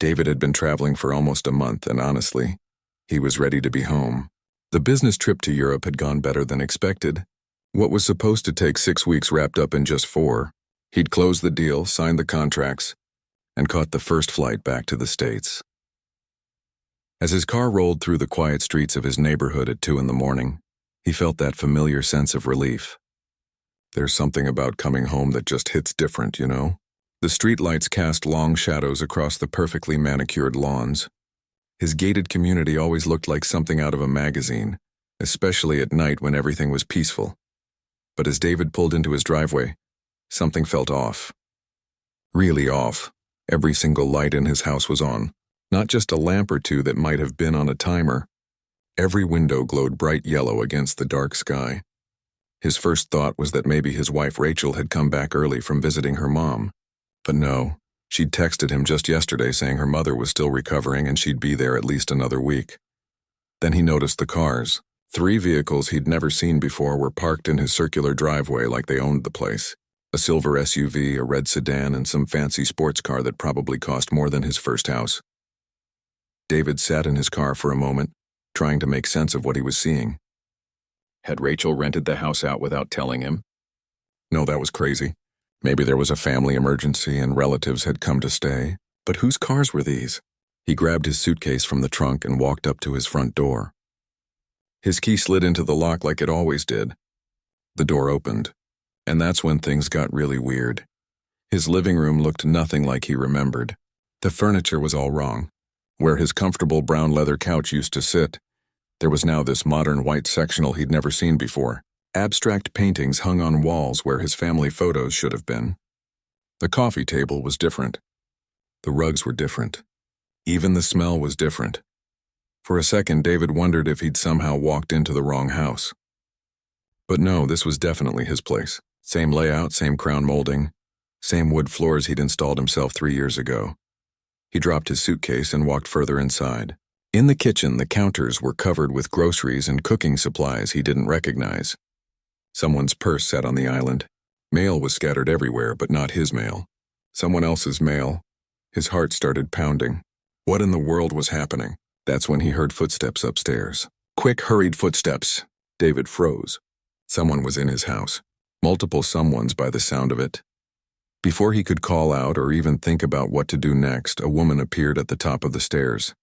David had been traveling for almost a month, and honestly, he was ready to be home. The business trip to Europe had gone better than expected. What was supposed to take 6 weeks wrapped up in just 4. He'd closed the deal, signed the contracts, and caught the first flight back to the States. As his car rolled through the quiet streets of his neighborhood at 2 in the morning, he felt that familiar sense of relief. There's something about coming home that just hits different, you know? The streetlights cast long shadows across the perfectly manicured lawns. His gated community always looked like something out of a magazine, especially at night when everything was peaceful. But as David pulled into his driveway, something felt off. Really off. Every single light in his house was on. Not just a lamp or two that might have been on a timer. Every window glowed bright yellow against the dark sky. His first thought was that maybe his wife Rachel had come back early from visiting her mom. But no, she'd texted him just yesterday saying her mother was still recovering and she'd be there at least another week. Then he noticed the cars. 3 vehicles he'd never seen before were parked in his circular driveway like they owned the place. A silver SUV, a red sedan, and some fancy sports car that probably cost more than his first house. David sat in his car for a moment, trying to make sense of what he was seeing. Had Rachel rented the house out without telling him? No, that was crazy. Maybe there was a family emergency and relatives had come to stay. But whose cars were these? He grabbed his suitcase from the trunk and walked up to his front door. His key slid into the lock like it always did. The door opened, and that's when things got really weird. His living room looked nothing like he remembered. The furniture was all wrong. Where his comfortable brown leather couch used to sit, there was now this modern white sectional he'd never seen before. Abstract paintings hung on walls where his family photos should have been. The coffee table was different. The rugs were different. Even the smell was different. For a second, David wondered if he'd somehow walked into the wrong house. But no, this was definitely his place. Same layout, same crown molding, same wood floors he'd installed himself 3 years ago. He dropped his suitcase and walked further inside. In the kitchen, the counters were covered with groceries and cooking supplies he didn't recognize. Someone's purse sat on the island. Mail was scattered everywhere, but not his mail. Someone else's mail. His heart started pounding. What in the world was happening? That's when he heard footsteps upstairs. Quick, hurried footsteps. David froze. Someone was in his house. Multiple someones by the sound of it. Before he could call out or even think about what to do next, a woman appeared at the top of the stairs.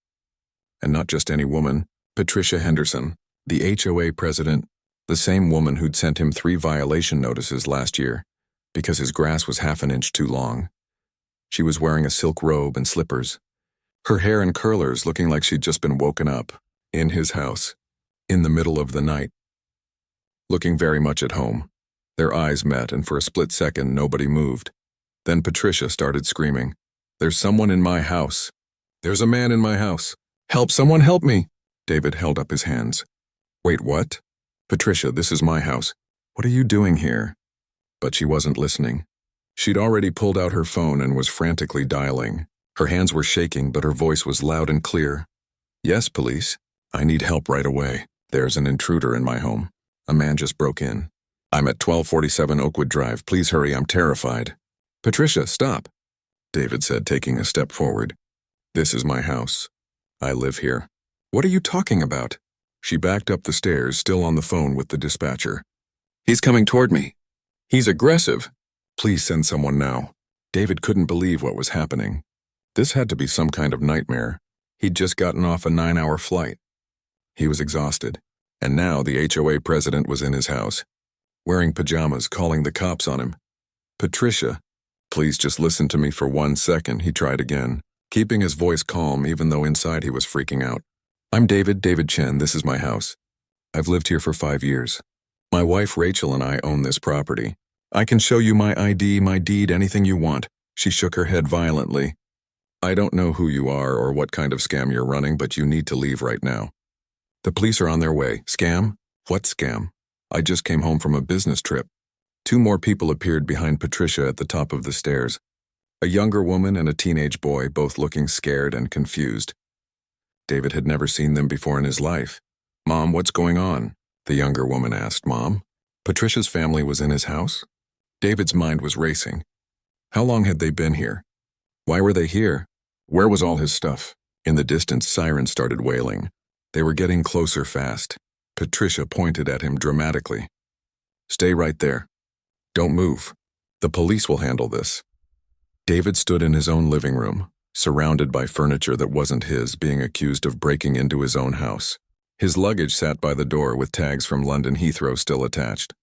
And not just any woman, Patricia Henderson, the HOA president, the same woman who'd sent him 3 violation notices last year because his grass was half an inch too long. She was wearing a silk robe and slippers, her hair in curlers looking like she'd just been woken up, in his house, in the middle of the night. Looking very much at home. Their eyes met, and for a split second nobody moved. Then Patricia started screaming, "There's someone in my house. There's a man in my house. Help, someone help me!" David held up his hands. "Wait, what? Patricia, this is my house. What are you doing here?" But she wasn't listening. She'd already pulled out her phone and was frantically dialing. Her hands were shaking, but her voice was loud and clear. "Yes, police. I need help right away. There's an intruder in my home. A man just broke in. I'm at 1247 Oakwood Drive. Please hurry, I'm terrified." "Patricia, stop," David said, taking a step forward. "This is my house. I live here." "What are you talking about?" She backed up the stairs, still on the phone with the dispatcher. "He's coming toward me. He's aggressive. Please send someone now." David couldn't believe what was happening. This had to be some kind of nightmare. He'd just gotten off a 9-hour flight. He was exhausted, and now the HOA president was in his house, wearing pajamas, calling the cops on him. "Patricia, please just listen to me for 1 second," he tried again, keeping his voice calm even though inside he was freaking out. "I'm David Chen. This is my house. I've lived here for 5 years. My wife Rachel and I own this property. I can show you my ID, my deed, anything you want." She shook her head violently. "I don't know who you are or what kind of scam you're running, but you need to leave right now. The police are on their way." "Scam? What scam? I just came home from a business trip." 2 more people appeared behind Patricia at the top of the stairs. A younger woman and a teenage boy, both looking scared and confused. David had never seen them before in his life. "Mom, what's going on?" the younger woman asked. "Mom?" Patricia's family was in his house? David's mind was racing. How long had they been here? Why were they here? Where was all his stuff? In the distance, sirens started wailing. They were getting closer fast. Patricia pointed at him dramatically. Stay right there. Don't move. The police will handle this. David stood in his own living room, surrounded by furniture that wasn't his, being accused of breaking into his own house. His luggage sat by the door with tags from London Heathrow still attached.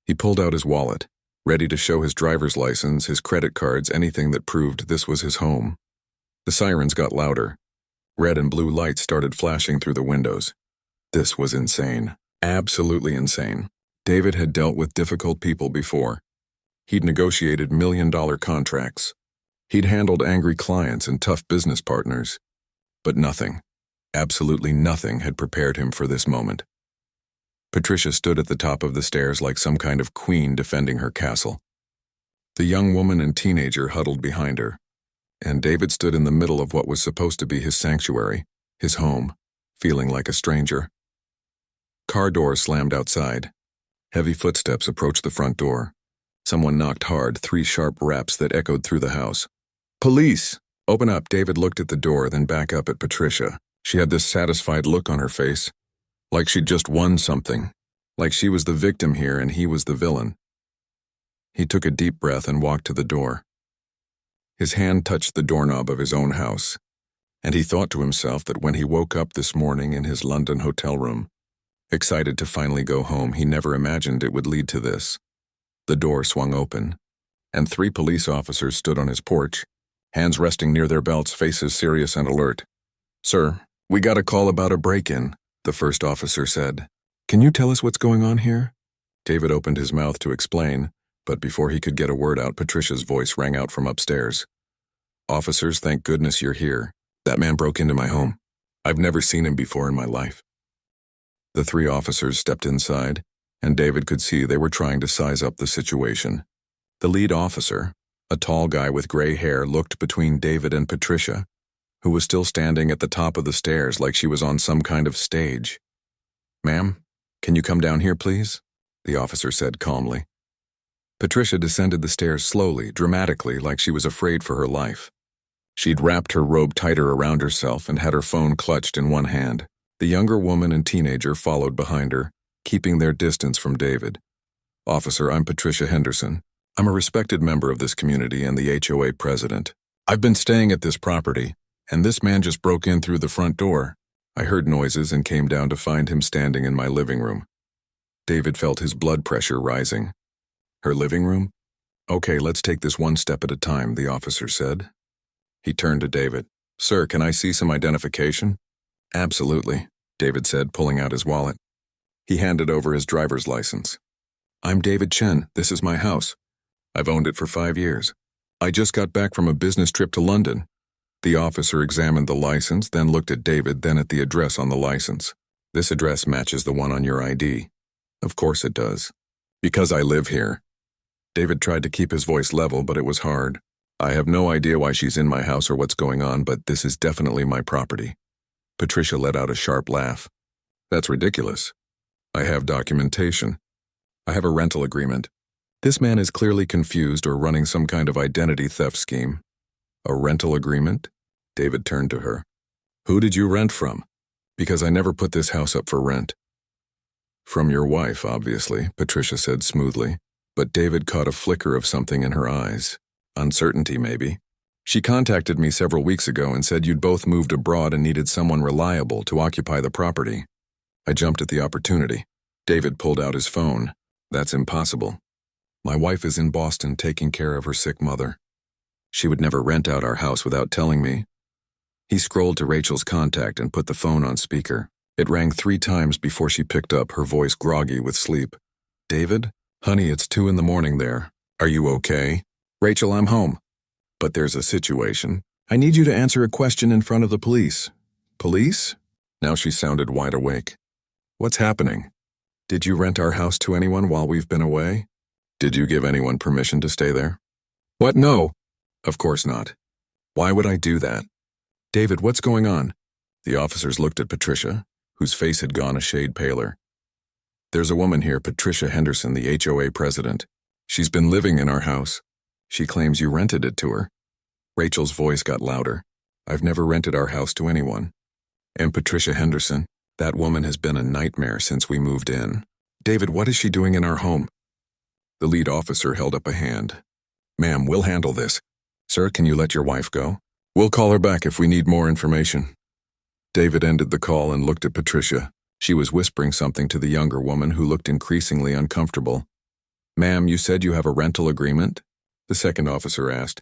He pulled out his wallet, ready to show his driver's license, his credit cards, anything that proved this was his home. The sirens got louder. Red and blue lights started flashing through the windows. This was insane. Absolutely insane. David had dealt with difficult people before. He'd negotiated million-dollar contracts. He'd handled angry clients and tough business partners. But nothing, absolutely nothing, had prepared him for this moment. Patricia stood at the top of the stairs like some kind of queen defending her castle. The young woman and teenager huddled behind her, and David stood in the middle of what was supposed to be his sanctuary, his home, feeling like a stranger. Car doors slammed outside. Heavy footsteps approached the front door. Someone knocked hard, 3 sharp raps that echoed through the house. Police! Open up. David looked at the door, then back up at Patricia. She had this satisfied look on her face, like she'd just won something, like she was the victim here and he was the villain. He took a deep breath and walked to the door. His hand touched the doorknob of his own house, and he thought to himself that when he woke up this morning in his London hotel room, excited to finally go home, he never imagined it would lead to this. The door swung open, and 3 police officers stood on his porch, hands resting near their belts, faces serious and alert. Sir, we got a call about a break-in, the first officer said. Can you tell us what's going on here? David opened his mouth to explain, but before he could get a word out, Patricia's voice rang out from upstairs. Officers, thank goodness you're here. That man broke into my home. I've never seen him before in my life. The 3 officers stepped inside, and David could see they were trying to size up the situation. The lead officer, a tall guy with gray hair, looked between David and Patricia, who was still standing at the top of the stairs like she was on some kind of stage. Ma'am, can you come down here, please? The officer said calmly. Patricia descended the stairs slowly, dramatically, like she was afraid for her life. She'd wrapped her robe tighter around herself and had her phone clutched in one hand. The younger woman and teenager followed behind her, keeping their distance from David. Officer, I'm Patricia Henderson. I'm a respected member of this community and the HOA president. I've been staying at this property, and this man just broke in through the front door. I heard noises and came down to find him standing in my living room. David felt his blood pressure rising. Her living room? Okay, let's take this one step at a time, the officer said. He turned to David. Sir, can I see some identification? Absolutely, David said, pulling out his wallet. He handed over his driver's license. I'm David Chen. This is my house. I've owned it for 5 years. I just got back from a business trip to London. The officer examined the license, then looked at David, then at the address on the license. This address matches the one on your ID. Of course it does. Because I live here. David tried to keep his voice level, but it was hard. I have no idea why she's in my house or what's going on, but this is definitely my property. Patricia let out a sharp laugh. That's ridiculous. I have documentation. I have a rental agreement. This man is clearly confused or running some kind of identity theft scheme. A rental agreement? David turned to her. Who did you rent from? Because I never put this house up for rent. From your wife, obviously, Patricia said smoothly, but David caught a flicker of something in her eyes. Uncertainty, maybe. She contacted me several weeks ago and said you'd both moved abroad and needed someone reliable to occupy the property. I jumped at the opportunity. David pulled out his phone. That's impossible. My wife is in Boston taking care of her sick mother. She would never rent out our house without telling me. He scrolled to Rachel's contact and put the phone on speaker. It rang 3 times before she picked up, her voice groggy with sleep. David? Honey, it's 2 a.m. there. Are you okay? Rachel, I'm home. But there's a situation. I need you to answer a question in front of the police. Police? Now she sounded wide awake. What's happening? Did you rent our house to anyone while we've been away? Did you give anyone permission to stay there? What? No. Of course not. Why would I do that? David, what's going on? The officers looked at Patricia, whose face had gone a shade paler. There's a woman here, Patricia Henderson, the HOA president. She's been living in our house. She claims you rented it to her. Rachel's voice got louder. I've never rented our house to anyone. And Patricia Henderson, that woman has been a nightmare since we moved in. David, what is she doing in our home? The lead officer held up a hand. Ma'am, we'll handle this. Sir, can you let your wife go? We'll call her back if we need more information. David ended the call and looked at Patricia. She was whispering something to the younger woman who looked increasingly uncomfortable. Ma'am, you said you have a rental agreement? The second officer asked.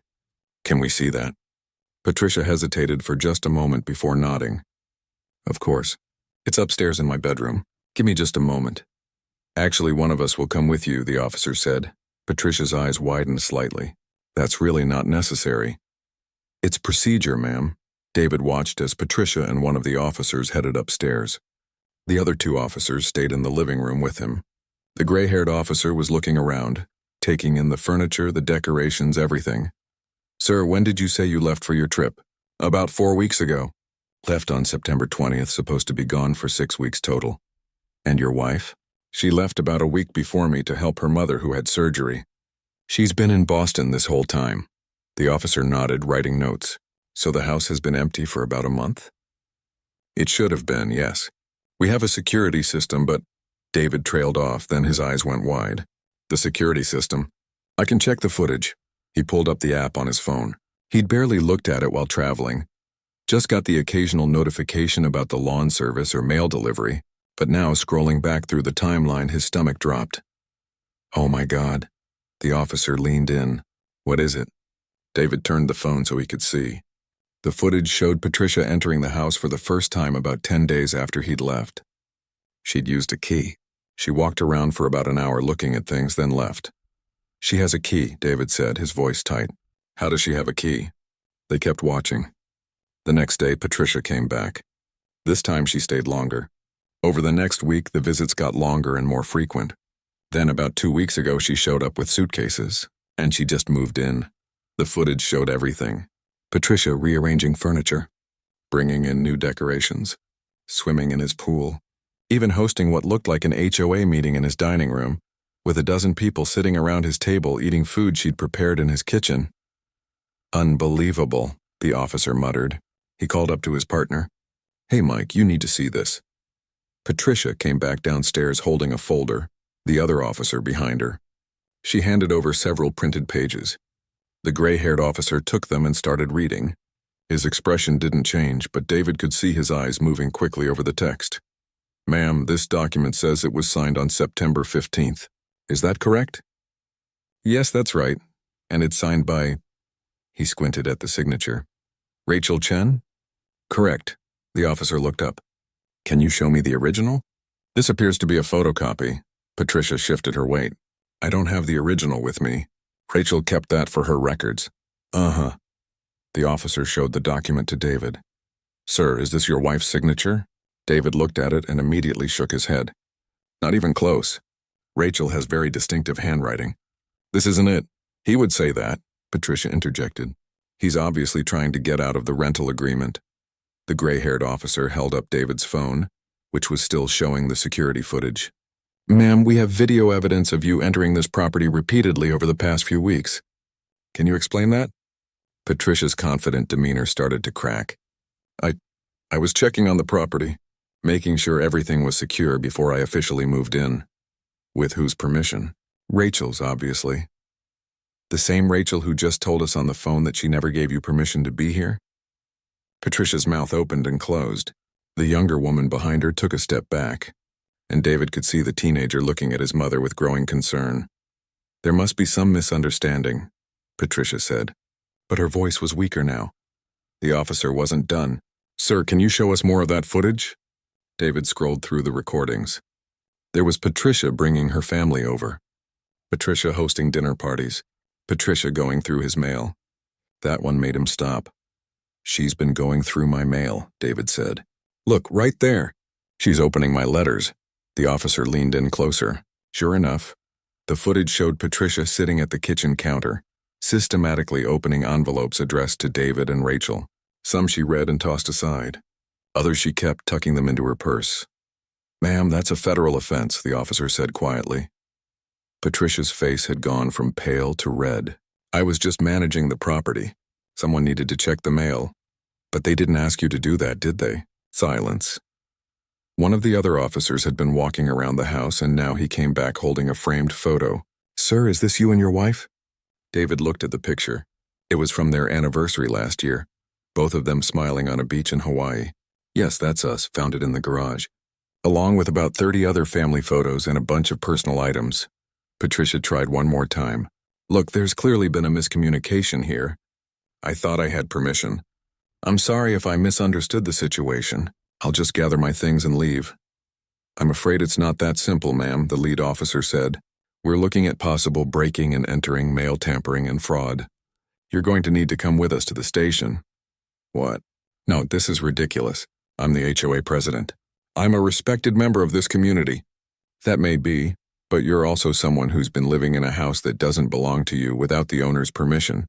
Can we see that? Patricia hesitated for just a moment before nodding. Of course. It's upstairs in my bedroom. Give me just a moment. Actually, one of us will come with you, the officer said. Patricia's eyes widened slightly. That's really not necessary. It's procedure, ma'am. David watched as Patricia and one of the officers headed upstairs. The other two officers stayed in the living room with him. The gray-haired officer was looking around, taking in the furniture, the decorations, everything. Sir, when did you say you left for your trip? About 4 weeks ago. Left on September 20th, supposed to be gone for 6 weeks total. And your wife? She left about a week before me to help her mother who had surgery. She's been in Boston this whole time. The officer nodded, writing notes. So the house has been empty for about a month? It should have been, yes. We have a security system, but... David trailed off, then his eyes went wide. The security system. I can check the footage. He pulled up the app on his phone. He'd barely looked at it while traveling. Just got the occasional notification about the lawn service or mail delivery, but now scrolling back through the timeline, his stomach dropped. Oh my God. The officer leaned in. What is it? David turned the phone so he could see. The footage showed Patricia entering the house for the first time about 10 days after he'd left. She'd used a key. She walked around for about an hour looking at things, then left. She has a key, David said, his voice tight. How does she have a key? They kept watching. The next day, Patricia came back. This time she stayed longer. Over the next week, the visits got longer and more frequent. Then about 2 weeks ago, she showed up with suitcases, and she just moved in. The footage showed everything. Patricia rearranging furniture, bringing in new decorations, swimming in his pool, even hosting what looked like an HOA meeting in his dining room, with a dozen people sitting around his table eating food she'd prepared in his kitchen. Unbelievable, the officer muttered. He called up to his partner. Hey, Mike, you need to see this. Patricia came back downstairs holding a folder, the other officer behind her. She handed over several printed pages. The gray-haired officer took them and started reading. His expression didn't change, but David could see his eyes moving quickly over the text. Ma'am, this document says it was signed on September 15th. Is that correct? Yes, that's right. And it's signed by... He squinted at the signature. Rachel Chen? Correct. The officer looked up. Can you show me the original? This appears to be a photocopy. Patricia shifted her weight. I don't have the original with me. Rachel kept that for her records. Uh-huh. The officer showed the document to David. Sir, is this your wife's signature? David looked at it and immediately shook his head. Not even close. Rachel has very distinctive handwriting. This isn't it. He would say that, Patricia interjected. He's obviously trying to get out of the rental agreement. The gray-haired officer held up David's phone, which was still showing the security footage. Ma'am, we have video evidence of you entering this property repeatedly over the past few weeks. Can you explain that? Patricia's confident demeanor started to crack. I was checking on the property, making sure everything was secure before I officially moved in. With whose permission? Rachel's, obviously. The same Rachel who just told us on the phone that she never gave you permission to be here? Patricia's mouth opened and closed. The younger woman behind her took a step back, and David could see the teenager looking at his mother with growing concern. There must be some misunderstanding, Patricia said, but her voice was weaker now. The officer wasn't done. Sir, can you show us more of that footage? David scrolled through the recordings. There was Patricia bringing her family over. Patricia hosting dinner parties. Patricia going through his mail. That one made him stop. She's been going through my mail, David said. Look, right there. She's opening my letters. The officer leaned in closer. Sure enough, the footage showed Patricia sitting at the kitchen counter, systematically opening envelopes addressed to David and Rachel. Some she read and tossed aside. Others she kept, tucking them into her purse. Ma'am, that's a federal offense, the officer said quietly. Patricia's face had gone from pale to red. I was just managing the property. Someone needed to check the mail. But they didn't ask you to do that, did they? Silence. One of the other officers had been walking around the house, and now he came back holding a framed photo. Sir, is this you and your wife? David looked at the picture. It was from their anniversary last year, both of them smiling on a beach in Hawaii. Yes, that's us, found it in the garage, along with about 30 other family photos and a bunch of personal items. Patricia tried one more time. Look, there's clearly been a miscommunication here. I thought I had permission. I'm sorry if I misunderstood the situation. I'll just gather my things and leave. I'm afraid it's not that simple, ma'am, the lead officer said. We're looking at possible breaking and entering, mail tampering, and fraud. You're going to need to come with us to the station. What? No, this is ridiculous. I'm the HOA president. I'm a respected member of this community. That may be, but you're also someone who's been living in a house that doesn't belong to you without the owner's permission.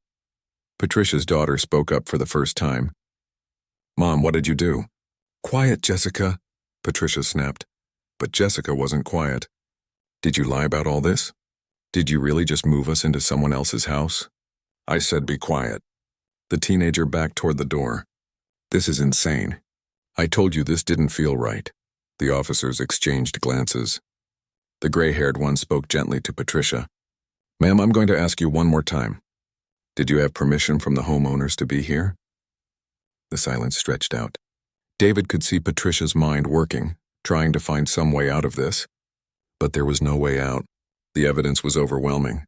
Patricia's daughter spoke up for the first time. Mom, what did you do? Quiet, Jessica, Patricia snapped. But Jessica wasn't quiet. Did you lie about all this? Did you really just move us into someone else's house? I said be quiet. The teenager backed toward the door. This is insane. I told you this didn't feel right. The officers exchanged glances. The gray-haired one spoke gently to Patricia. Ma'am, I'm going to ask you one more time. Did you have permission from the homeowners to be here? The silence stretched out. David could see Patricia's mind working, trying to find some way out of this. But there was no way out. The evidence was overwhelming.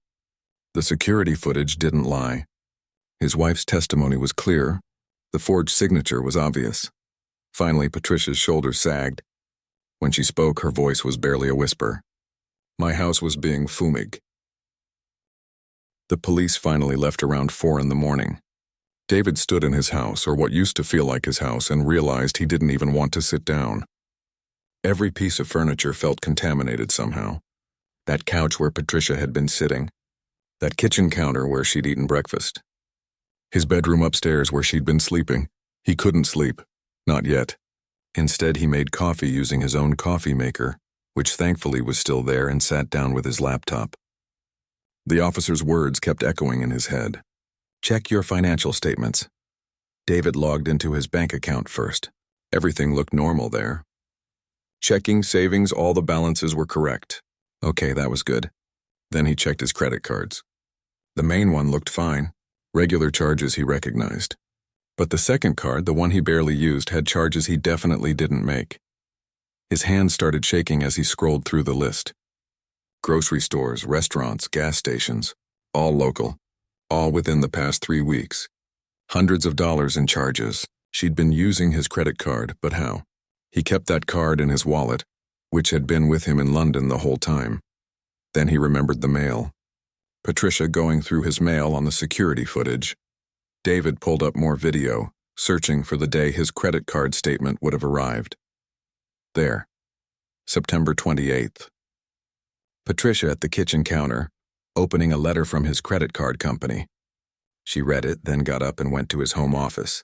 The security footage didn't lie. His wife's testimony was clear. The forged signature was obvious. Finally, Patricia's shoulders sagged. When she spoke, her voice was barely a whisper. My house was being fumig. The police finally left around 4 a.m. David stood in his house, or what used to feel like his house, and realized he didn't even want to sit down. Every piece of furniture felt contaminated somehow. That couch where Patricia had been sitting. That kitchen counter where she'd eaten breakfast. His bedroom upstairs where she'd been sleeping. He couldn't sleep. Not yet. Instead, he made coffee using his own coffee maker, which thankfully was still there, and sat down with his laptop. The officer's words kept echoing in his head. Check your financial statements. David logged into his bank account first. Everything looked normal there. Checking, savings, all the balances were correct. Okay, that was good. Then he checked his credit cards. The main one looked fine. Regular charges he recognized. But the second card, the one he barely used, had charges he definitely didn't make. His hands started shaking as he scrolled through the list. Grocery stores, restaurants, gas stations, all local, all within the past 3 weeks. Hundreds of dollars in charges. She'd been using his credit card, but how? He kept that card in his wallet, which had been with him in London the whole time. Then he remembered the mail. Patricia going through his mail on the security footage. David pulled up more video, searching for the day his credit card statement would have arrived. There. September 28th. Patricia at the kitchen counter, opening a letter from his credit card company. She read it, then got up and went to his home office.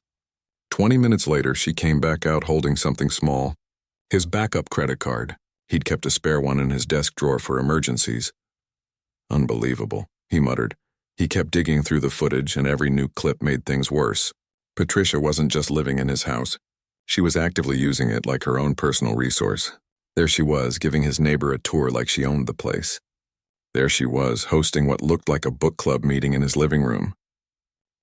20 minutes later, she came back out holding something small. His backup credit card. He'd kept a spare one in his desk drawer for emergencies. Unbelievable, he muttered. He kept digging through the footage, and every new clip made things worse. Patricia wasn't just living in his house. She was actively using it like her own personal resource. There she was, giving his neighbor a tour like she owned the place. There she was, hosting what looked like a book club meeting in his living room.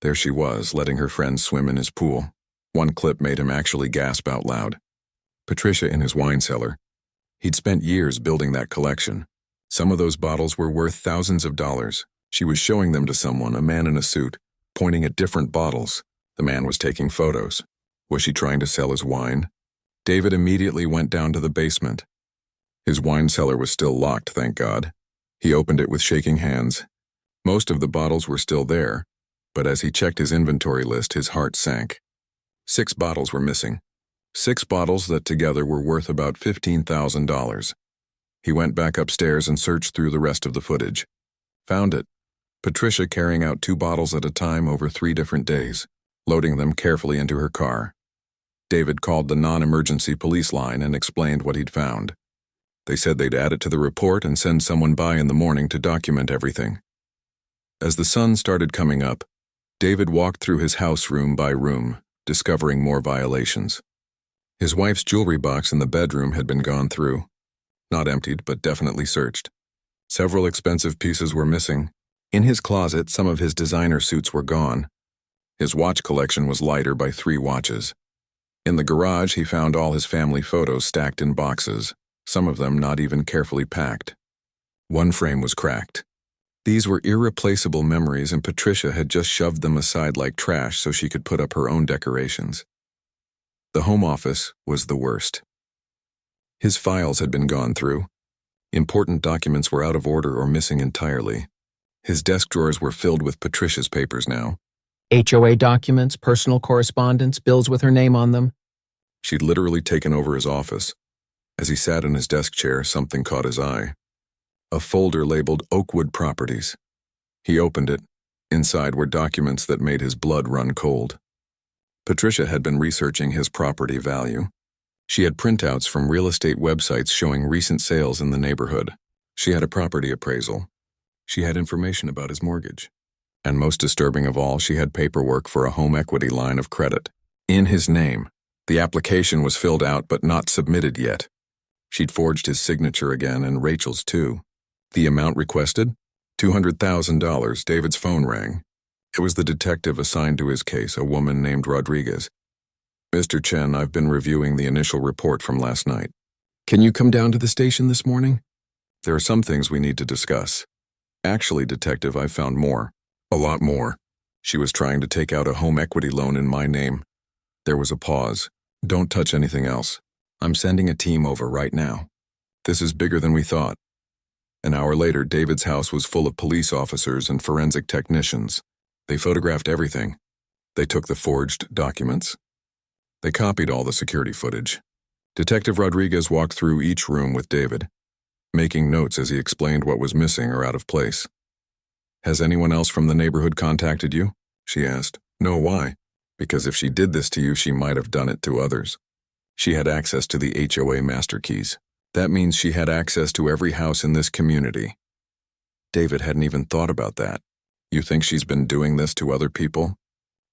There she was, letting her friends swim in his pool. One clip made him actually gasp out loud. Patricia in his wine cellar. He'd spent years building that collection. Some of those bottles were worth thousands of dollars. She was showing them to someone, a man in a suit, pointing at different bottles. The man was taking photos. Was she trying to sell his wine? David immediately went down to the basement. His wine cellar was still locked, thank God. He opened it with shaking hands. Most of the bottles were still there, but as he checked his inventory list, his heart sank. 6 bottles were missing. 6 bottles that together were worth about $15,000. He went back upstairs and searched through the rest of the footage. Found it. Patricia carrying out 2 bottles at a time over 3 different days, loading them carefully into her car. David called the non-emergency police line and explained what he'd found. They said they'd add it to the report and send someone by in the morning to document everything. As the sun started coming up, David walked through his house room by room, discovering more violations. His wife's jewelry box in the bedroom had been gone through. Not emptied, but definitely searched. Several expensive pieces were missing. In his closet, some of his designer suits were gone. His watch collection was lighter by 3 watches. In the garage, he found all his family photos stacked in boxes, some of them not even carefully packed. One frame was cracked. These were irreplaceable memories, and Patricia had just shoved them aside like trash so she could put up her own decorations. The home office was the worst. His files had been gone through. Important documents were out of order or missing entirely. His desk drawers were filled with Patricia's papers now. HOA documents, personal correspondence, bills with her name on them. She'd literally taken over his office. As he sat in his desk chair, something caught his eye. A folder labeled Oakwood Properties. He opened it. Inside were documents that made his blood run cold. Patricia had been researching his property value. She had printouts from real estate websites showing recent sales in the neighborhood. She had a property appraisal. She had information about his mortgage. And most disturbing of all, she had paperwork for a home equity line of credit. In his name. The application was filled out but not submitted yet. She'd forged his signature again, and Rachel's too. The amount requested? $200,000. David's phone rang. It was the detective assigned to his case, a woman named Rodriguez. "Mr. Chen, I've been reviewing the initial report from last night. Can you come down to the station this morning? There are some things we need to discuss." "Actually, Detective, I've found more. A lot more. She was trying to take out a home equity loan in my name." There was a pause. "Don't touch anything else. I'm sending a team over right now. This is bigger than we thought." An hour later, David's house was full of police officers and forensic technicians. They photographed everything. They took the forged documents. They copied all the security footage. Detective Rodriguez walked through each room with David, making notes as he explained what was missing or out of place. "Has anyone else from the neighborhood contacted you?" she asked. "No, why?" "Because if she did this to you, she might have done it to others." She had access to the HOA master keys. That means she had access to every house in this community. David hadn't even thought about that. "You think she's been doing this to other people?"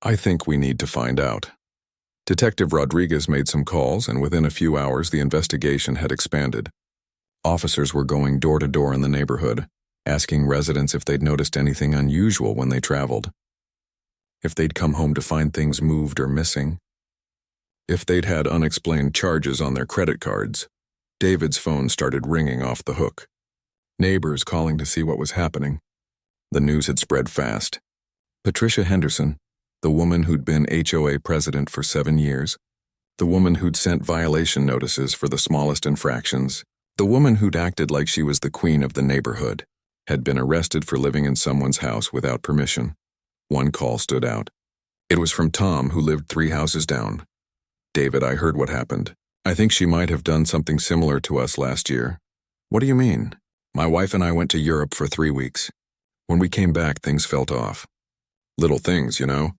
"I think we need to find out." Detective Rodriguez made some calls, and within a few hours the investigation had expanded. Officers were going door to door in the neighborhood, asking residents if they'd noticed anything unusual when they traveled. If they'd come home to find things moved or missing. If they'd had unexplained charges on their credit cards. David's phone started ringing off the hook. Neighbors calling to see what was happening. The news had spread fast. Patricia Henderson, the woman who'd been HOA president for 7 years, the woman who'd sent violation notices for the smallest infractions, the woman who'd acted like she was the queen of the neighborhood, had been arrested for living in someone's house without permission. One call stood out. It was from Tom, who lived 3 houses down. "David, I heard what happened. I think she might have done something similar to us last year." "What do you mean?" "My wife and I went to Europe for 3 weeks. When we came back, things felt off. Little things, you know.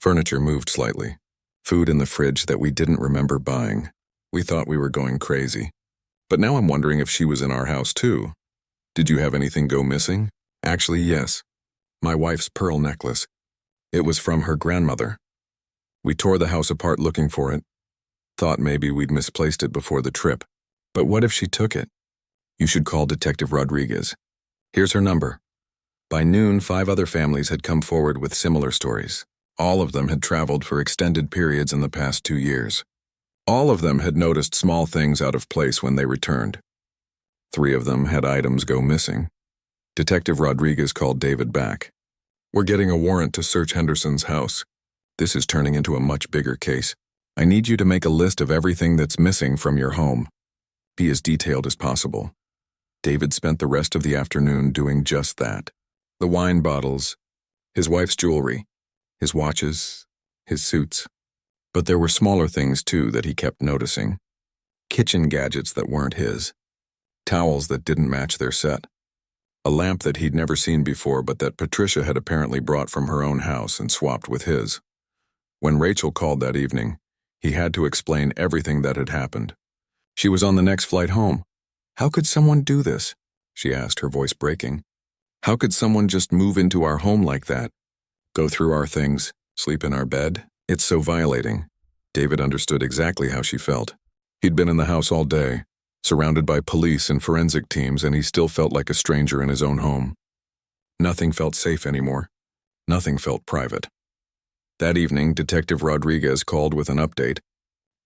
Furniture moved slightly. Food in the fridge that we didn't remember buying. We thought we were going crazy. But now I'm wondering if she was in our house too." "Did you have anything go missing?" "Actually, yes. My wife's pearl necklace. It was from her grandmother. We tore the house apart looking for it. Thought maybe we'd misplaced it before the trip. But what if she took it?" "You should call Detective Rodriguez. Here's her number." By noon, 5 other families had come forward with similar stories. All of them had traveled for extended periods in the past 2 years. All of them had noticed small things out of place when they returned. 3 of them had items go missing. Detective Rodriguez called David back. "We're getting a warrant to search Henderson's house. This is turning into a much bigger case. I need you to make a list of everything that's missing from your home. Be as detailed as possible." David spent the rest of the afternoon doing just that. The wine bottles, his wife's jewelry, his watches, his suits. But there were smaller things too that he kept noticing. Kitchen gadgets that weren't his. Towels that didn't match their set. A lamp that he'd never seen before but that Patricia had apparently brought from her own house and swapped with his. When Rachel called that evening, he had to explain everything that had happened. She was on the next flight home. "How could someone do this?" she asked, her voice breaking. "How could someone just move into our home like that? Go through our things, sleep in our bed, It's so violating. David understood exactly how she felt. He'd been in the house all day, surrounded by police and forensic teams, and he still felt like a stranger in his own home. Nothing felt safe anymore. Nothing felt private. That evening, Detective Rodriguez called with an update.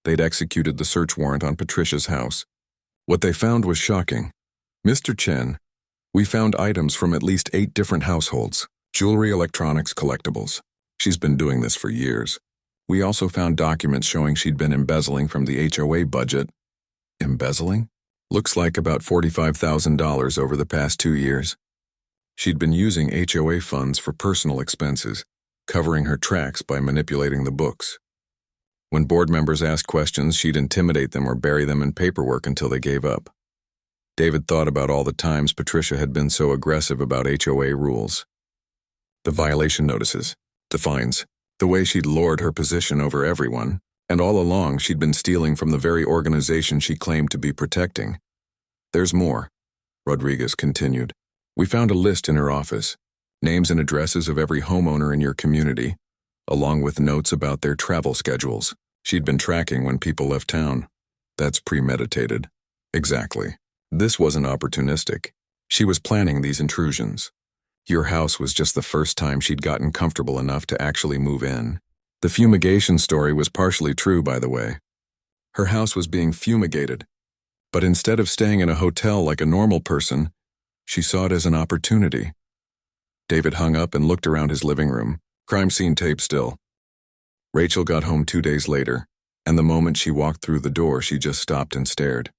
They'd executed the search warrant on Patricia's house. What they found was shocking. Mr. Chen, we found items from at least 8 different households. Jewelry, electronics, collectibles. She's been doing this for years. We also found documents showing she'd been embezzling from the HOA budget. Embezzling? Looks like about $45,000 over the past 2 years. She'd been using HOA funds for personal expenses, covering her tracks by manipulating the books. When board members asked questions, she'd intimidate them or bury them in paperwork until they gave up. David thought about all the times Patricia had been so aggressive about HOA rules. The violation notices, the fines, the way she'd lord her position over everyone, and all along she'd been stealing from the very organization she claimed to be protecting. There's more, Rodriguez continued. We found a list in her office, names and addresses of every homeowner in your community, along with notes about their travel schedules. She'd been tracking when people left town. That's premeditated. Exactly. This wasn't opportunistic. She was planning these intrusions. Your house was just the first time she'd gotten comfortable enough to actually move in. The fumigation story was partially true, by the way. Her house was being fumigated, but instead of staying in a hotel like a normal person, she saw it as an opportunity. David hung up and looked around his living room, crime scene tape still. Rachel got home 2 days later, and the moment she walked through the door, she just stopped and stared.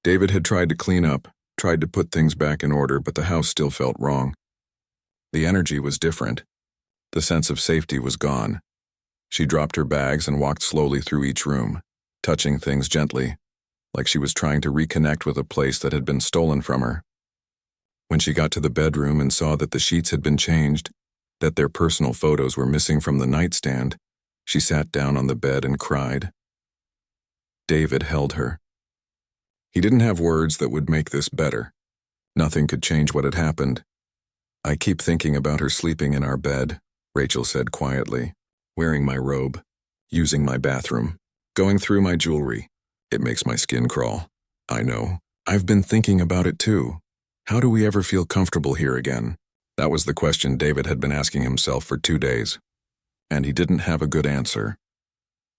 David had tried to clean up, tried to put things back in order, but the house still felt wrong. The energy was different. The sense of safety was gone. She dropped her bags and walked slowly through each room, touching things gently, like she was trying to reconnect with a place that had been stolen from her. When she got to the bedroom and saw that the sheets had been changed, that their personal photos were missing from the nightstand, she sat down on the bed and cried. David held her. He didn't have words that would make this better. Nothing could change what had happened. I keep thinking about her sleeping in our bed, Rachel said quietly, wearing my robe, using my bathroom, going through my jewelry. It makes my skin crawl. I know. I've been thinking about it too. How do we ever feel comfortable here again? That was the question David had been asking himself for 2 days. And he didn't have a good answer.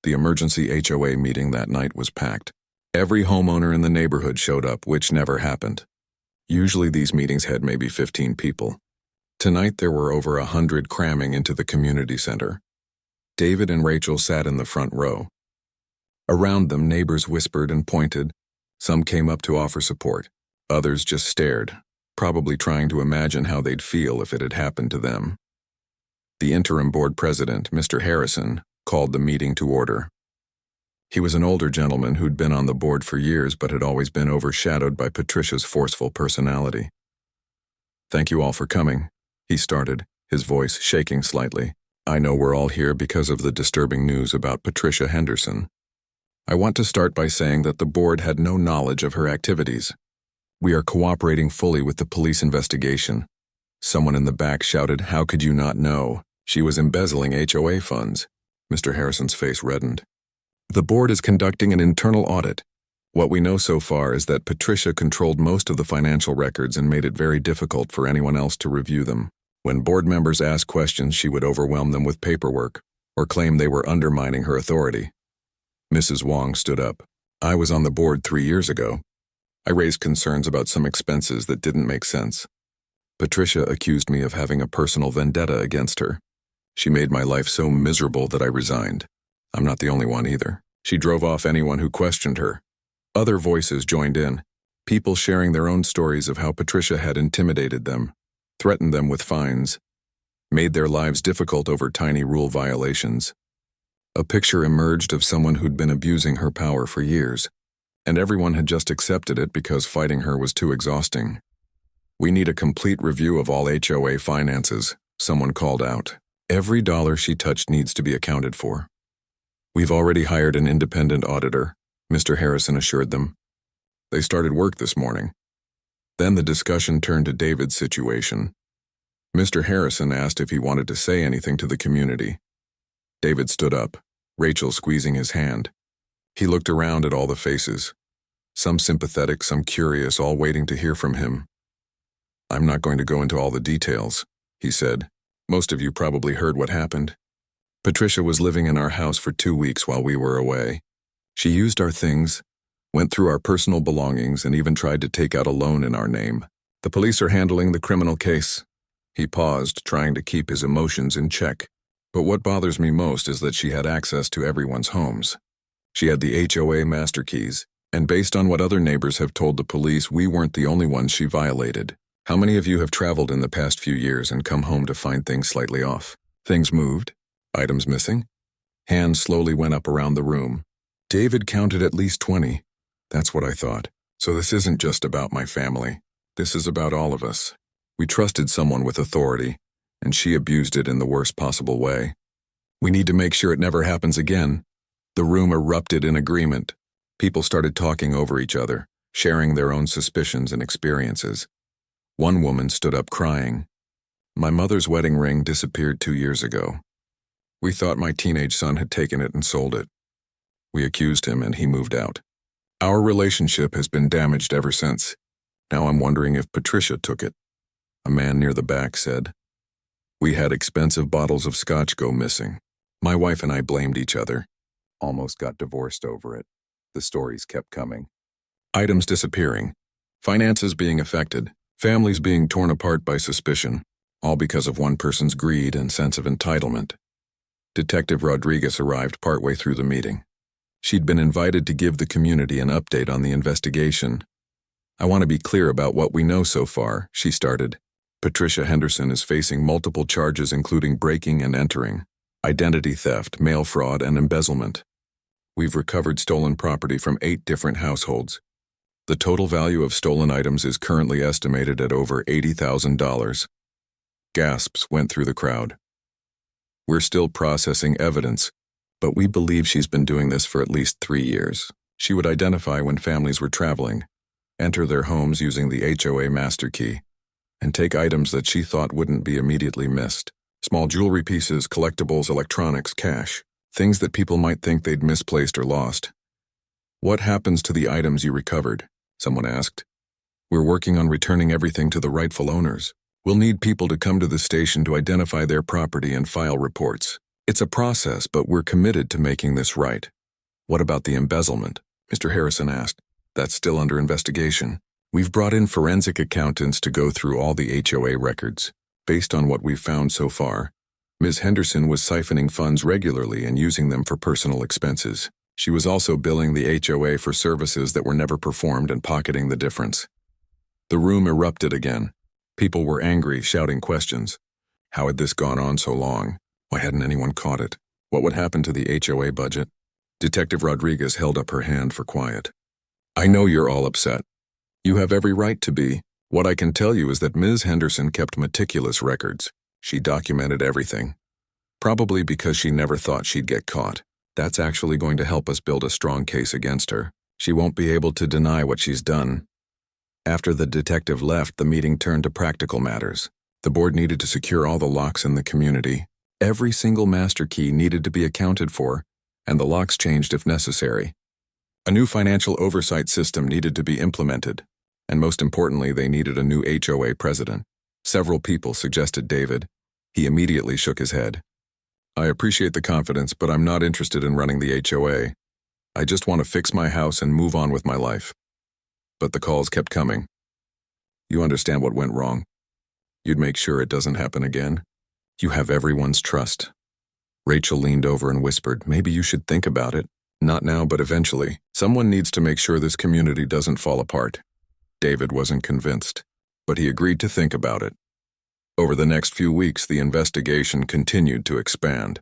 The emergency HOA meeting that night was packed. Every homeowner in the neighborhood showed up, which never happened. Usually these meetings had maybe 15 people. Tonight there were over 100 cramming into the community center. David and Rachel sat in the front row. Around them, neighbors whispered and pointed. Some came up to offer support. Others just stared, probably trying to imagine how they'd feel if it had happened to them. The interim board president, Mr. Harrison, called the meeting to order. He was an older gentleman who'd been on the board for years but had always been overshadowed by Patricia's forceful personality. Thank you all for coming, he started, his voice shaking slightly. I know we're all here because of the disturbing news about Patricia Henderson. I want to start by saying that the board had no knowledge of her activities. We are cooperating fully with the police investigation. Someone in the back shouted, "How could you not know? She was embezzling HOA funds." Mr. Harrison's face reddened. The board is conducting an internal audit. What we know so far is that Patricia controlled most of the financial records and made it very difficult for anyone else to review them. When board members asked questions, she would overwhelm them with paperwork or claim they were undermining her authority. Mrs. Wong stood up. I was on the board 3 years ago. I raised concerns about some expenses that didn't make sense. Patricia accused me of having a personal vendetta against her. She made my life so miserable that I resigned. I'm not the only one either. She drove off anyone who questioned her. Other voices joined in, people sharing their own stories of how Patricia had intimidated them, threatened them with fines, made their lives difficult over tiny rule violations. A picture emerged of someone who'd been abusing her power for years, and everyone had just accepted it because fighting her was too exhausting. We need a complete review of all HOA finances, someone called out. Every dollar she touched needs to be accounted for. We've already hired an independent auditor, Mr. Harrison assured them. They started work this morning. Then the discussion turned to David's situation. Mr. Harrison asked if he wanted to say anything to the community. David stood up, Rachel squeezing his hand. He looked around at all the faces. Some sympathetic, some curious, all waiting to hear from him. "I'm not going to go into all the details," he said. "Most of you probably heard what happened. Patricia was living in our house for 2 weeks while we were away. She used our things, went through our personal belongings, and even tried to take out a loan in our name. The police are handling the criminal case." He paused, trying to keep his emotions in check. "But what bothers me most is that she had access to everyone's homes. She had the HOA master keys, and based on what other neighbors have told the police, we weren't the only ones she violated. How many of you have traveled in the past few years and come home to find things slightly off? Things moved? Items missing?" Hands slowly went up around the room. David counted at least 20. "That's what I thought. So this isn't just about my family. This is about all of us. We trusted someone with authority, and she abused it in the worst possible way. We need to make sure it never happens again." The room erupted in agreement. People started talking over each other, sharing their own suspicions and experiences. One woman stood up crying. "My mother's wedding ring disappeared 2 years ago. We thought my teenage son had taken it and sold it. We accused him and he moved out. Our relationship has been damaged ever since. Now I'm wondering if Patricia took it." A man near the back said, "We had expensive bottles of scotch go missing. My wife and I blamed each other. Almost got divorced over it." The stories kept coming. Items disappearing, finances being affected, families being torn apart by suspicion, all because of one person's greed and sense of entitlement. Detective Rodriguez arrived partway through the meeting. She'd been invited to give the community an update on the investigation. "I want to be clear about what we know so far," she started. "Patricia Henderson is facing multiple charges including breaking and entering, identity theft, mail fraud, and embezzlement. We've recovered stolen property from 8 different households. The total value of stolen items is currently estimated at over $80,000. Gasps went through the crowd. "We're still processing evidence, but we believe she's been doing this for at least 3 years. She would identify when families were traveling, enter their homes using the HOA master key, and take items that she thought wouldn't be immediately missed. Small jewelry pieces, collectibles, electronics, cash. Things that people might think they'd misplaced or lost." "What happens to the items you recovered?" someone asked. "We're working on returning everything to the rightful owners. We'll need people to come to the station to identify their property and file reports. It's a process, but we're committed to making this right." "What about the embezzlement?" Mr. Harrison asked. "That's still under investigation. We've brought in forensic accountants to go through all the HOA records. Based on what we've found so far, Ms. Henderson was siphoning funds regularly and using them for personal expenses. She was also billing the HOA for services that were never performed and pocketing the difference." The room erupted again. People were angry, shouting questions. How had this gone on so long? Why hadn't anyone caught it? What would happen to the HOA budget? Detective Rodriguez held up her hand for quiet. "I know you're all upset. You have every right to be. What I can tell you is that Ms. Henderson kept meticulous records. She documented everything. Probably because she never thought she'd get caught. That's actually going to help us build a strong case against her. She won't be able to deny what she's done." After the detective left, the meeting turned to practical matters. The board needed to secure all the locks in the community. Every single master key needed to be accounted for, and the locks changed if necessary. A new financial oversight system needed to be implemented, and most importantly, they needed a new HOA president. Several people suggested David. He immediately shook his head. "I appreciate the confidence, but I'm not interested in running the HOA. I just want to fix my house and move on with my life." But the calls kept coming. "You understand what went wrong. You'd make sure it doesn't happen again. You have everyone's trust." Rachel leaned over and whispered, "Maybe you should think about it. Not now, but eventually. Someone needs to make sure this community doesn't fall apart." David wasn't convinced, but he agreed to think about it. Over the next few weeks, the investigation continued to expand.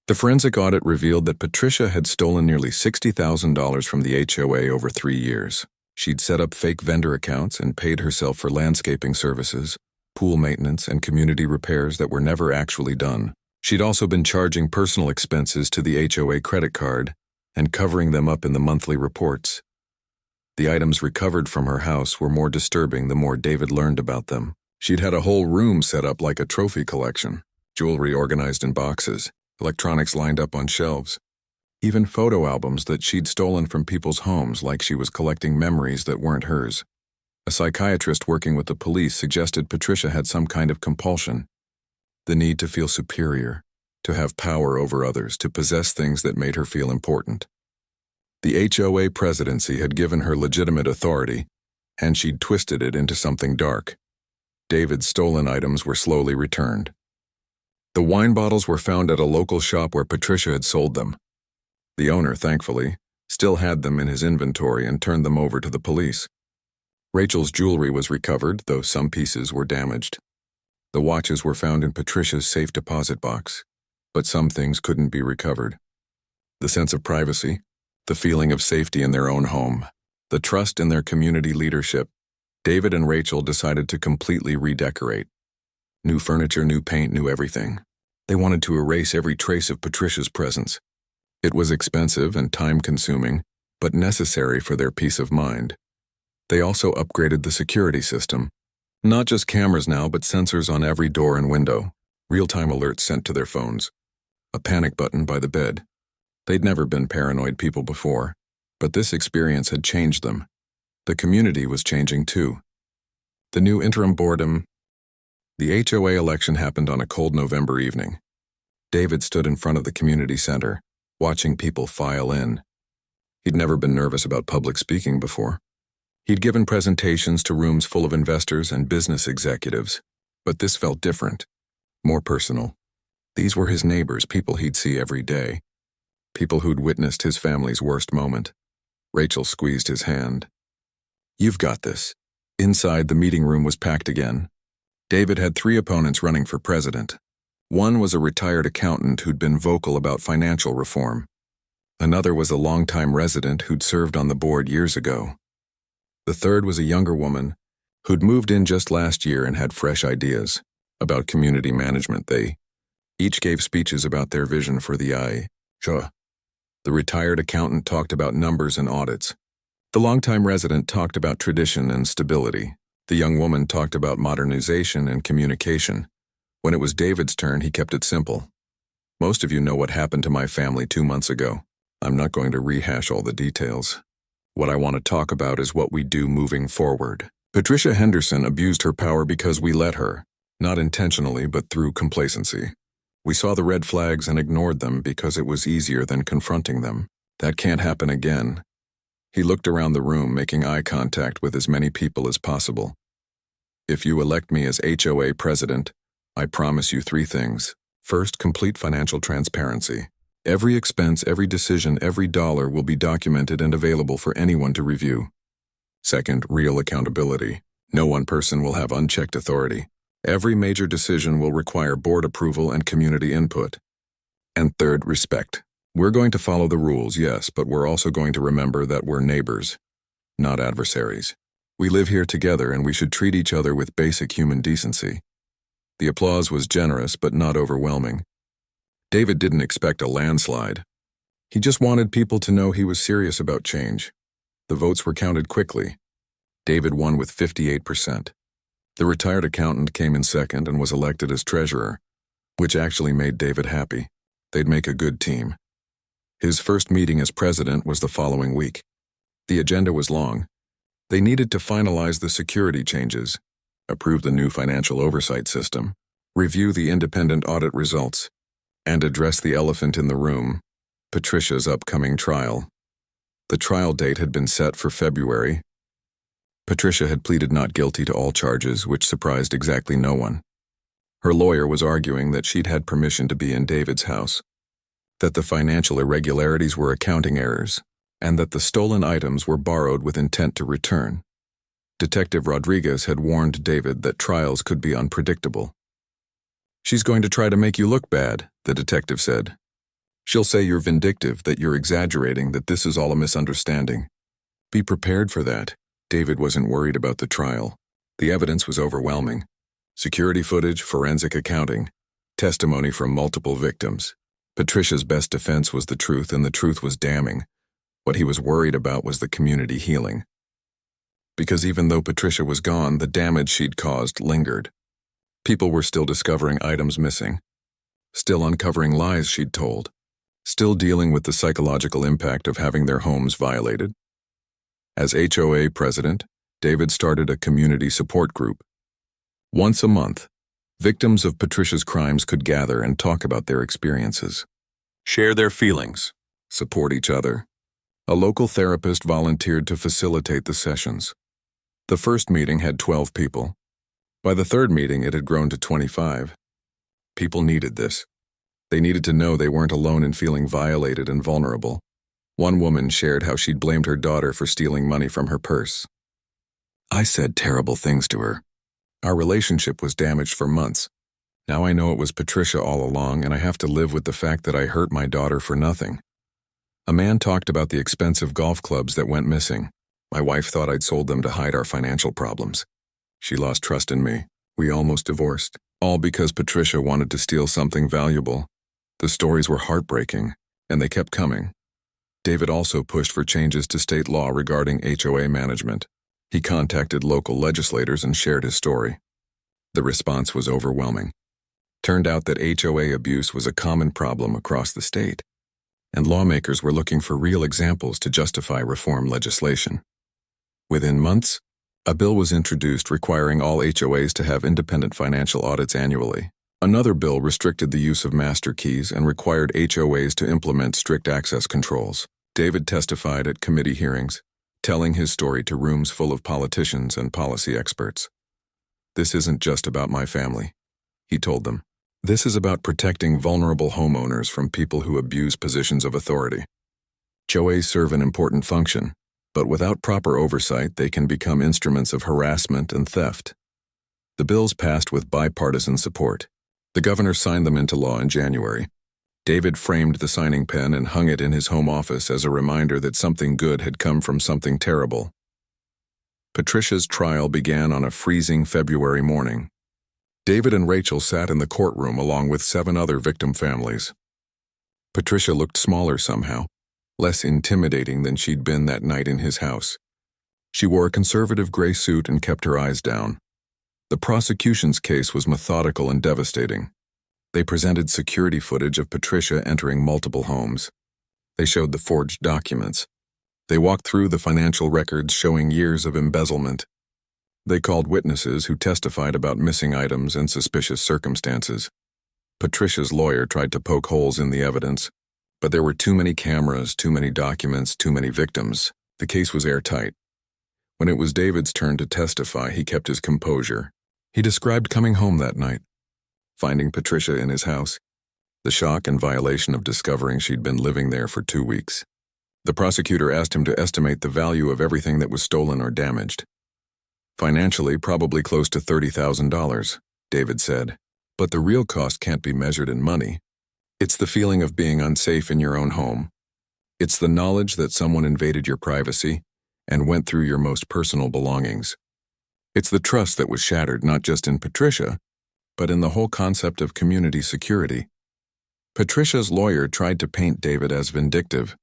The forensic audit revealed that Patricia had stolen nearly $60,000 from the HOA over 3 years. She'd set up fake vendor accounts and paid herself for landscaping services, pool maintenance, and community repairs that were never actually done. She'd also been charging personal expenses to the HOA credit card and covering them up in the monthly reports. The items recovered from her house were more disturbing the more David learned about them. She'd had a whole room set up like a trophy collection, jewelry organized in boxes, Electronics lined up on shelves. Even photo albums that she'd stolen from people's homes like she was collecting memories that weren't hers. A psychiatrist working with the police suggested Patricia had some kind of compulsion. The need to feel superior, to have power over others, to possess things that made her feel important. The HOA presidency had given her legitimate authority, and she'd twisted it into something dark. David's stolen items were slowly returned. The wine bottles were found at a local shop where Patricia had sold them. The owner, thankfully, still had them in his inventory and turned them over to the police. Rachel's jewelry was recovered, though some pieces were damaged. The watches were found in Patricia's safe deposit box, but some things couldn't be recovered. The sense of privacy, the feeling of safety in their own home, the trust in their community leadership, David and Rachel decided to completely redecorate. New furniture, new paint, new everything. They wanted to erase every trace of Patricia's presence. It was expensive and time-consuming, but necessary for their peace of mind. They also upgraded the security system. Not just cameras now, but sensors on every door and window, real-time alerts sent to their phones, a panic button by the bed. They'd never been paranoid people before, but this experience had changed them. The community was changing too. The new interim boredom. The HOA election happened on a cold November evening. David stood in front of the community center, watching people file in. He'd never been nervous about public speaking before. He'd given presentations to rooms full of investors and business executives, but this felt different, more personal. These were his neighbors, people he'd see every day, people who'd witnessed his family's worst moment. Rachel squeezed his hand. "You've got this." Inside, the meeting room was packed again. David had 3 opponents running for president. One was a retired accountant who'd been vocal about financial reform. Another was a longtime resident who'd served on the board years ago. The third was a younger woman who'd moved in just last year and had fresh ideas about community management. They each gave speeches about their vision for the HOA. The retired accountant talked about numbers and audits. The longtime resident talked about tradition and stability. The young woman talked about modernization and communication. When it was David's turn, he kept it simple. "Most of you know what happened to my family 2 months ago. I'm not going to rehash all the details. What I want to talk about is what we do moving forward. Patricia Henderson abused her power because we let her, not intentionally but through complacency. We saw the red flags and ignored them because it was easier than confronting them. That can't happen again." He looked around the room, making eye contact with as many people as possible. "If you elect me as HOA president, I promise you 3 things. First, complete financial transparency. Every expense, every decision, every dollar will be documented and available for anyone to review. Second, real accountability. No one person will have unchecked authority. Every major decision will require board approval and community input. And third, respect. We're going to follow the rules, yes, but we're also going to remember that we're neighbors, not adversaries. We live here together and we should treat each other with basic human decency." The applause was generous but not overwhelming. David didn't expect a landslide. He just wanted people to know he was serious about change. The votes were counted quickly. David won with 58%. The retired accountant came in second and was elected as treasurer, which actually made David happy. They'd make a good team. His first meeting as president was the following week. The agenda was long. They needed to finalize the security changes, approve the new financial oversight system, review the independent audit results, and address the elephant in the room, Patricia's upcoming trial. The trial date had been set for February. Patricia had pleaded not guilty to all charges, which surprised exactly no one. Her lawyer was arguing that she'd had permission to be in David's house, that the financial irregularities were accounting errors, and that the stolen items were borrowed with intent to return. Detective Rodriguez had warned David that trials could be unpredictable. "She's going to try to make you look bad," the detective said. "She'll say you're vindictive, that you're exaggerating, that this is all a misunderstanding. Be prepared for that." David wasn't worried about the trial. The evidence was overwhelming. Security footage, forensic accounting, testimony from multiple victims. Patricia's best defense was the truth, and the truth was damning. What he was worried about was the community healing. Because even though Patricia was gone, the damage she'd caused lingered. People were still discovering items missing. still uncovering lies she'd told, still dealing with the psychological impact of having their homes violated. As HOA president, David started a community support group. Once a month, victims of Patricia's crimes could gather and talk about their experiences, share their feelings, support each other. A local therapist volunteered to facilitate the sessions. The first meeting had 12 people. By the third meeting, it had grown to 25. People needed this. They needed to know they weren't alone in feeling violated and vulnerable. One woman shared how she'd blamed her daughter for stealing money from her purse. "I said terrible things to her. Our relationship was damaged for months. Now I know it was Patricia all along, and I have to live with the fact that I hurt my daughter for nothing." A man talked about the expensive golf clubs that went missing. "My wife thought I'd sold them to hide our financial problems. She lost trust in me. We almost divorced. All because Patricia wanted to steal something valuable." The stories were heartbreaking, and they kept coming. David also pushed for changes to state law regarding HOA management. He contacted local legislators and shared his story. The response was overwhelming. Turned out that HOA abuse was a common problem across the state, and lawmakers were looking for real examples to justify reform legislation. Within months, a bill was introduced requiring all HOAs to have independent financial audits annually. Another bill restricted the use of master keys and required HOAs to implement strict access controls. David testified at committee hearings, telling his story to rooms full of politicians and policy experts. "This isn't just about my family," he told them. "This is about protecting vulnerable homeowners from people who abuse positions of authority." HOAs serve an important function, but without proper oversight, they can become instruments of harassment and theft. The bills passed with bipartisan support. The governor signed them into law in January. David framed the signing pen and hung it in his home office as a reminder that something good had come from something terrible. Patricia's trial began on a freezing February morning. David and Rachel sat in the courtroom along with 7 other victim families. Patricia looked smaller somehow, less intimidating than she'd been that night in his house. She wore a conservative gray suit and kept her eyes down. The prosecution's case was methodical and devastating. They presented security footage of Patricia entering multiple homes. They showed the forged documents. They walked through the financial records showing years of embezzlement. They called witnesses who testified about missing items and suspicious circumstances. Patricia's lawyer tried to poke holes in the evidence, but there were too many cameras, too many documents, too many victims. The case was airtight. When it was David's turn to testify, he kept his composure. He described coming home that night, finding Patricia in his house, the shock and violation of discovering she'd been living there for 2 weeks. The prosecutor asked him to estimate the value of everything that was stolen or damaged. "Financially, probably close to $30,000, David said. "But the real cost can't be measured in money. It's the feeling of being unsafe in your own home. It's the knowledge that someone invaded your privacy and went through your most personal belongings. It's the trust that was shattered not just in Patricia, but in the whole concept of community security." Patricia's lawyer tried to paint David as vindictive,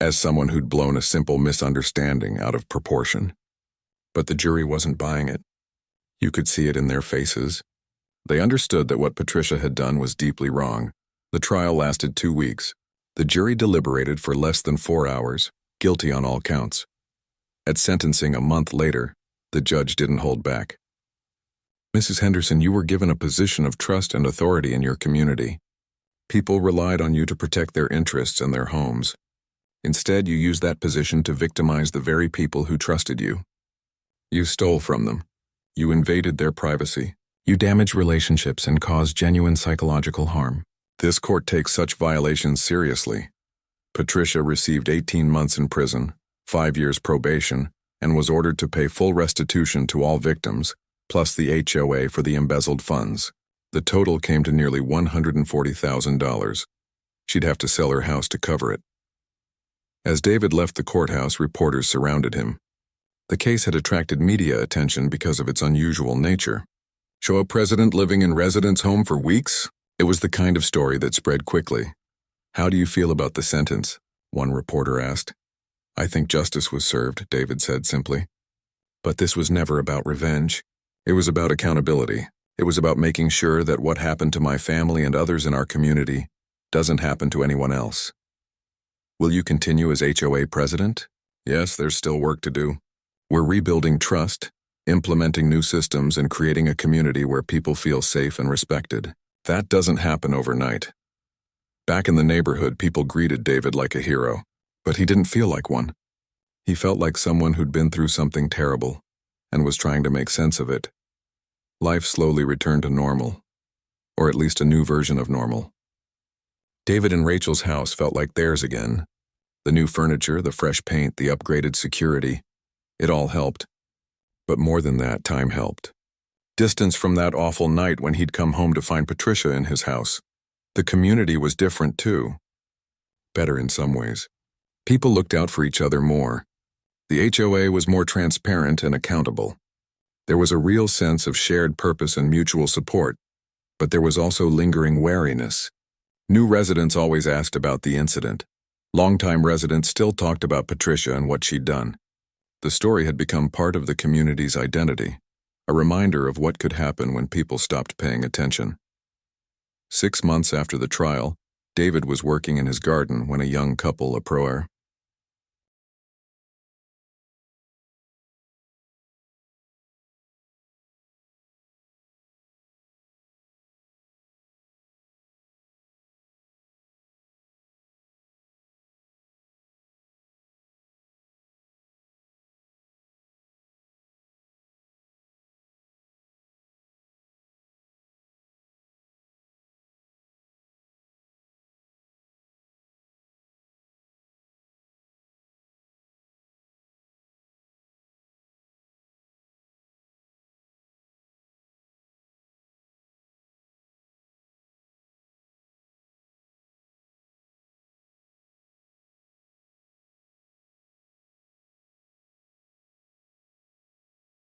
as someone who'd blown a simple misunderstanding out of proportion. But the jury wasn't buying it. You could see it in their faces. They understood that what Patricia had done was deeply wrong. The trial lasted 2 weeks. The jury deliberated for less than 4 hours, guilty on all counts. At sentencing a month later, the judge didn't hold back. "Mrs. Henderson, you were given a position of trust and authority in your community. People relied on you to protect their interests and their homes. Instead, you used that position to victimize the very people who trusted you. You stole from them. You invaded their privacy. You damaged relationships and caused genuine psychological harm. This court takes such violations seriously." Patricia received 18 months in prison, 5 years probation, and was ordered to pay full restitution to all victims, plus the HOA for the embezzled funds. The total came to nearly $140,000. She'd have to sell her house to cover it. As David left the courthouse, reporters surrounded him. The case had attracted media attention because of its unusual nature. "HOA president living in residence home for weeks?" It was the kind of story that spread quickly. "How do you feel about the sentence?" one reporter asked. "I think justice was served," David said simply. But this was never about revenge. It was about accountability. It was about making sure that what happened to my family and others in our community doesn't happen to anyone else. Will you continue as HOA president? Yes, there's still work to do. We're rebuilding trust, implementing new systems, and creating a community where people feel safe and respected. That doesn't happen overnight. Back in the neighborhood, people greeted David like a hero, but he didn't feel like one. He felt like someone who'd been through something terrible and was trying to make sense of it. Life slowly returned to normal, or at least a new version of normal. David and Rachel's house felt like theirs again. The new furniture, the fresh paint, the upgraded security, it all helped. But more than that, time helped. Distance from that awful night when he'd come home to find Patricia in his house. The community was different too. Better in some ways. People looked out for each other more. The HOA was more transparent and accountable. There was a real sense of shared purpose and mutual support, but there was also lingering wariness. New residents always asked about the incident. Longtime residents still talked about Patricia and what she'd done. The story had become part of the community's identity, a reminder of what could happen when people stopped paying attention. 6 months after the trial, David was working in his garden when a young couple approached.